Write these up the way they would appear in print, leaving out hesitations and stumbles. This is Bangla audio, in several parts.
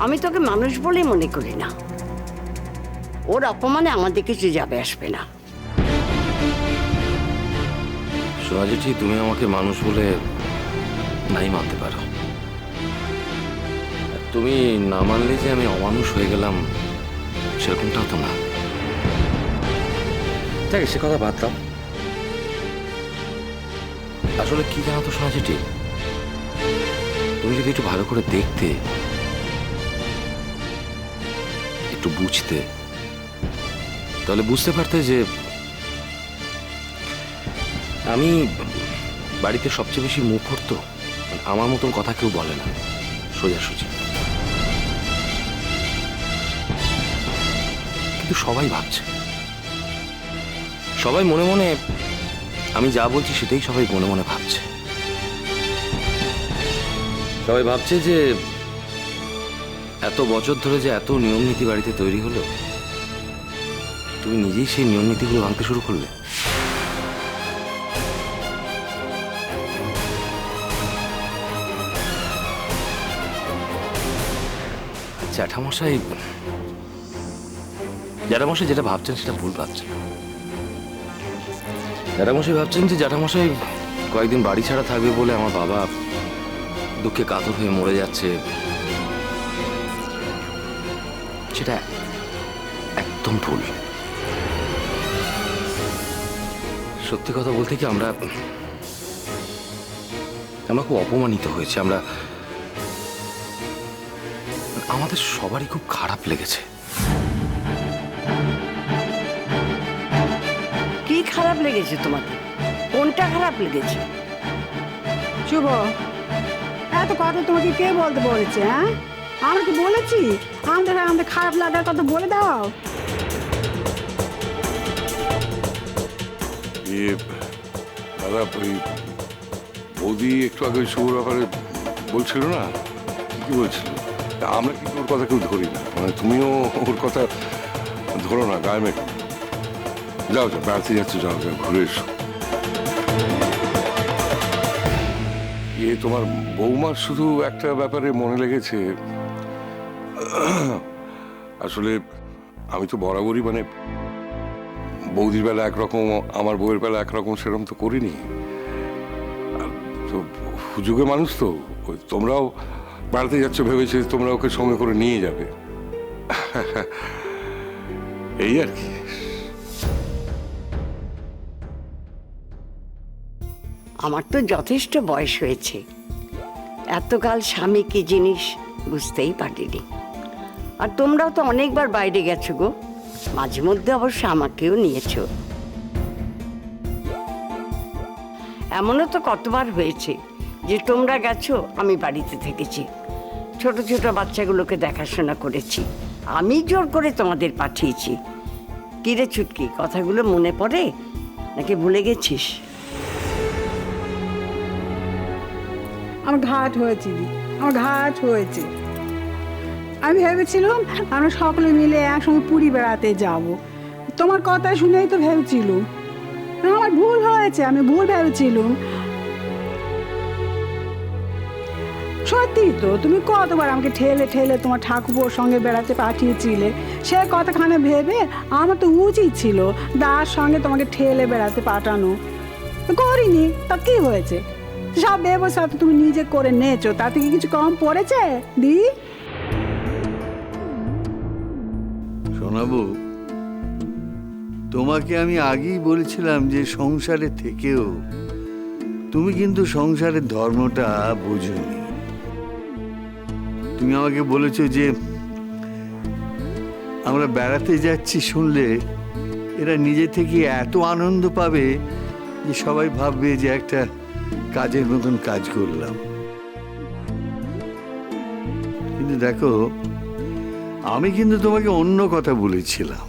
আমি তোকে মানুষ বলে মনে করি না। ওর অপমানে আমাদের কিছু যাবে আসবে না। সোনা জেঠি, তুমি আমাকে মানুষ বলে নাই মানতে পারো, তুমি না মানলে যে আমি অমানুষ হয়ে গেলাম সেরকমটাও তো না। দেখ, সে কথা বাদ দাও। আসলে কি জানো তো সোনা জেঠি, তুমি যদি একটু ভালো করে দেখতে, একটু বুঝতে, তাহলে বুঝতে পারতে যে আমি বাড়িতে সবচেয়ে বেশি মুখর। তো আমার মতন কথা কেউ বলে না, সোজাসুজি। কিন্তু সবাই ভাবছে, সবাই মনে মনে, আমি যা বলছি সেটাই সবাই মনে মনে ভাবছে। সবাই ভাবছে যে এত বছর ধরে যে এত নিয়ম নীতি বাড়িতে তৈরি হলো, তুমি নিজেই সেই নিয়ম নীতিগুলো ভাঙতে শুরু করলে। জ্যাঠামশাই যেটা ভাবছেন সেটা ভুল ভাবছেন। জ্যাঠামশাই ভাবছেন যে জ্যাঠামশাই কয়েকদিন বাড়ি ছাড়া থাকবে বলে আমার বাবা দুঃখে কাতর হয়ে মরে যাচ্ছে। সেটা একদম ভুল। সত্যি কথা বলতে কি, আমরা খুব অপমানিত হয়েছি। আমাদের সবারই খুব খারাপ লেগেছে। কি খারাপ লেগেছে তোমাকে? কোনটা খারাপ লেগেছে? শুভ, এত কথা তোমাকে কে বলতে বলেছে? হ্যাঁ, আমরা কি বলেছি আমাদের খারাপ লাগার কথা? বলে দাও। দাদা, ওই বৌদি একটু আগে শুভর ব্যাপারে বলছিল না, কি বলছিল? আমরা কিন্তু ওর কথা কেউ ধরি না, মানে তুমিও ওর কথা ধরো না, গায়ে মেখো। যাও যাও, বেড়াতে যাচ্ছ, যাও যাও, ঘুরে এসো। তোমার বৌমার শুধু একটা ব্যাপারে মনে লেগেছে। আসলে আমি তো বরাবরই, মানে বৌদির বেলা একরকম, আমার বউয়ের বেলা একরকম, সেরকম তো করিনি। আর তো হুজুগে মানুষ তো, তোমরাও বেড়াতে যাচ্ছ ভেবেছে তোমরা ওকে সঙ্গে করে নিয়ে যাবে, এই আর কি। আমার তো যথেষ্ট বয়স হয়েছে, এতকাল স্বামী কি জিনিস বুঝতেই পারিনি। আর তোমরাও তো অনেকবার বাইরে গেছো গো, মাঝে মধ্যে অবশ্য আমাকেও নিয়েছো। এমনও তো কতবার হয়েছে যে তোমরা গেছো, আমি বাড়িতে থেকেছি, ছোট ছোট বাচ্চাগুলোকে দেখাশোনা করেছি, আমি জোর করে তোমাদের পাঠিয়েছি। কি রে ছুটকি, কথাগুলো মনে পড়ে নাকি ভুলে গেছিস? আমার ঘাট হয়েছে দিদি, আমার ঘাট হয়েছে। আমি ভেবেছিলাম আমরা সকলে মিলে একসঙ্গে পুরী বেড়াতে যাব, তোমার কথা শুনেই তো ভেবেছিলুম। আমার ভুল হয়েছে, আমি ভুল ভেবেছিলুম। সত্যি তো, তুমি কতবার আমাকে ঠেলে ঠেলে তোমার ঠাকুর সঙ্গে বেড়াতে পাঠিয়েছিলে, সে কথাখানে ভেবে আমার তো উচিত ছিল দার সঙ্গে তোমাকে ঠেলে বেড়াতে পাঠানো। করিনি, তা কি হয়েছে? সব ব্যবস্থা তো তুমি নিজে করে নিয়েছো, তাতে কি কিছু কম পড়েছে দি? শোনাবো, তোমাকে আমি আগেই বলেছিলাম যে সংসারে থেকেও তুমি কিন্তু সংসারের ধর্মটা বোঝোনি। তুমি আমাকে বলেছো যে আমরা বেড়াতে যাচ্ছি শুনলে এরা নিজে থেকে এত আনন্দ পাবে যে সবাই ভাববে যে একটা কাজের মতন কাজ করলাম। কিন্তু দেখো, আমি কিন্তু তোমাকে অন্য কথা বলেছিলাম।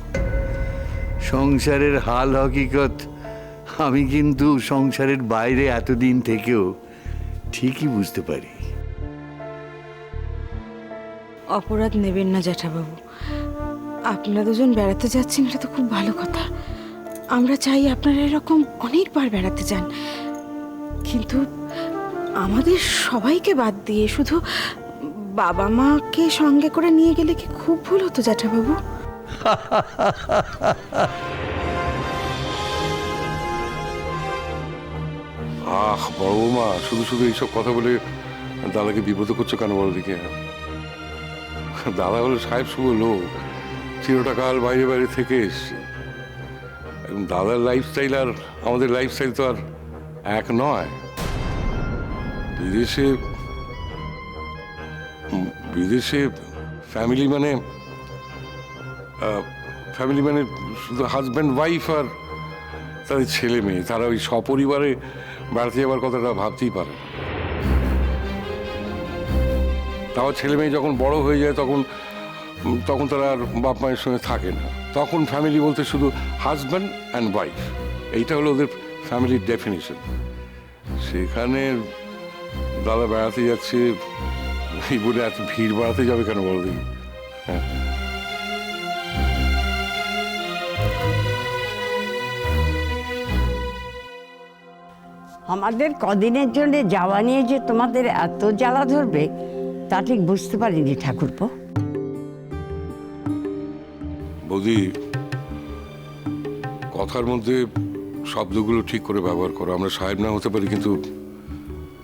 সংসারের হাল হকিকত আমি কিন্তু সংসারের বাইরে এতদিন থেকেও ঠিকই বুঝতে পারি। অপরাধ নেবেন না জ্যাঠাবাবু, আপনারা দুজন বেড়াতে যাচ্ছেন, এটা তো খুব ভালো কথা। আমরা চাই আপনারা এরকম অনেকবার বেড়াতে যান, কিন্তু আমাদের সবাইকে বাদ দিয়ে শুধু বাবা মাকে সঙ্গে করে নিয়ে গেলে কি খুব ভুল হতো জ্যাঠাবাবু? বড় বৌমা, শুধু শুধু এইসব কথা বলে দাদাকে বিব্রত করছো কেন বলো দিকে? দাদা হলো সাহেব শুভ লোক, চিরটা কাল বাইরে বাইরে থেকে এসছে। এবং দাদার লাইফস্টাইল আর আমাদের লাইফস্টাইল তো আর এক নয়। বিদেশে বিদেশে ফ্যামিলি মানে শুধু হাজব্যান্ড ওয়াইফ আর তাদের ছেলে মেয়ে, তারা ওই সপরিবারে বেড়াতে যাবার কথাটা ভাবতেই পারে না। তাও ছেলে মেয়ে যখন বড় হয়ে যায় তখন তারা আর বাপ মায়ের সঙ্গে থাকে না। তখন ফ্যামিলি বলতে শুধু হাজব্যান্ড অ্যান্ড ওয়াইফ, এইটা হলো ওদের ফ্যামিলির ডেফিনিশন। সেখানে দাদা বেড়াতে যাচ্ছে এই বলে এত ভিড় বাড়াতে যাবে কেন বলো দেখি? হ্যাঁ, আমাদের কদিনের জন্য যাওয়া নিয়ে যে তোমাদের এত জ্বালা ধরবে তা ঠিক বুঝতে পারিনি ঠাকুরপো। বৌদি, কথার মধ্যে শব্দগুলো ঠিক করে ব্যবহার করো। আমরা সাহেব না হতে পারি, কিন্তু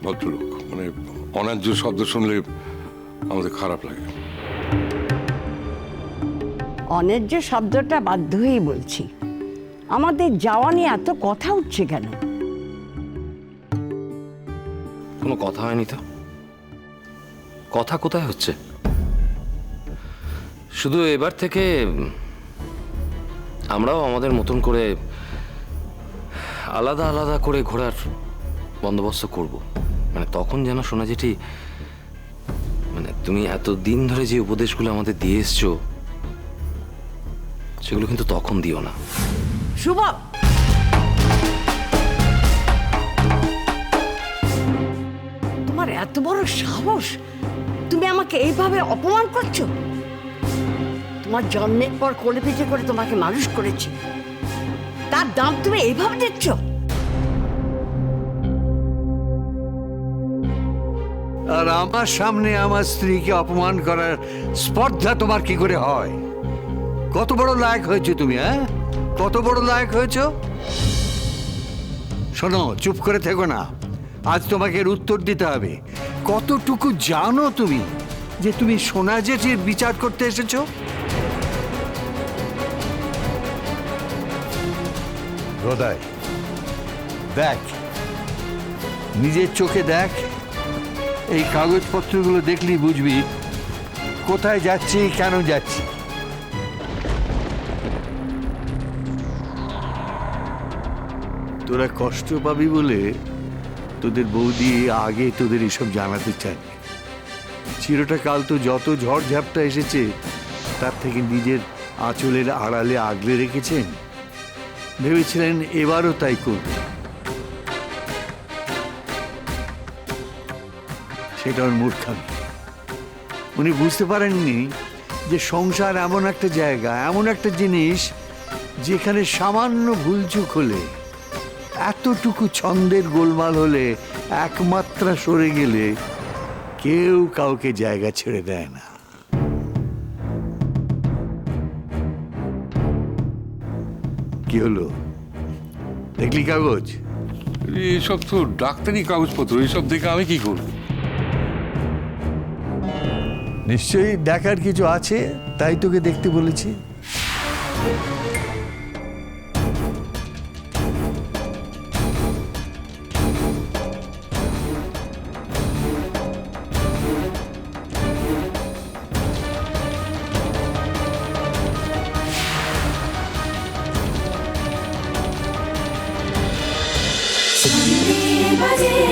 ভদ্রলোক, মানে অন্যায্য শব্দ শুনলে আমাদের খারাপ লাগে। অন্যায্য শব্দটা বাধ্য হয়েই বলছি। আমাদের যাওয়া নিয়ে এত কথা উঠছে কেন? কোনো কথা হয়নি তো। কথা কোথায় হচ্ছে? শুধু এবার থেকে আমরাও আমাদের মতন করে আলাদা আলাদা করে ঘোরার বন্দোবস্ত করব। মানে তখন যেন শোনা যেটি, মানে তুমি এত দিন ধরে যে উপদেশগুলো আমাদের দিয়ে এসছো সেগুলো কিন্তু তখন দিও না। শুভ, তোমার এত বড় সাহস, তুমি আমাকে এইভাবে অপমান করছো? তোমার জন্মের পর কোলে পিঠে করে তোমাকে মানুষ করেছি, তার দাম তুমি এইভাবে দিচ্ছ? আর আমার সামনে আমার স্ত্রীকে অপমান করার স্পর্ধা তোমার কি করে হয়? কত বড় লায়ক হয়েছো তুমি, হ্যাঁ? কত বড় লায়ক হয়েছো? শোনো, চুপ করে থেকো না। আজ তোমাকে এর উত্তর দিতে হবে। কতটুকু জানো তুমি যে তুমি সোনা জেঠির বিচার করতে এসেছো? হৃদয়, দেখ, নিজের চোখে দেখ। এই কাগজপত্রগুলো দেখলেই বুঝবি কোথায় যাচ্ছি, কেন যাচ্ছি। তোরা কষ্ট পাবি বলে তোদের বৌদি আগে তোদের এসব জানাতে চায়। চিরটা কাল তো যত ঝড় ঝাপটা এসেছে তার থেকে নিজের আঁচলের আড়ালে আগলে রেখেছেন। ভেবেছিলেন এবারও তাই করবে। সেটা ওর মূর্খামি। উনি বুঝতে পারেননি যে সংসার এমন একটা জায়গা, এমন একটা জিনিস যেখানে সামান্য ভুলচুক হলে, এতটুকু ছন্দের গোলমাল হলে, একমাত্রা সরে গেলে কেউ কাউকে জায়গা ছেড়ে দেয় না। কি হলো, দেখলি কাগজ? এইসব তো ডাক্তারি কাগজপত্র, এইসব দেখে আমি কি করব? নিশ্চয়ই দেখার কিছু আছে, তাই তোকে দেখতে বলেছি। Sunday,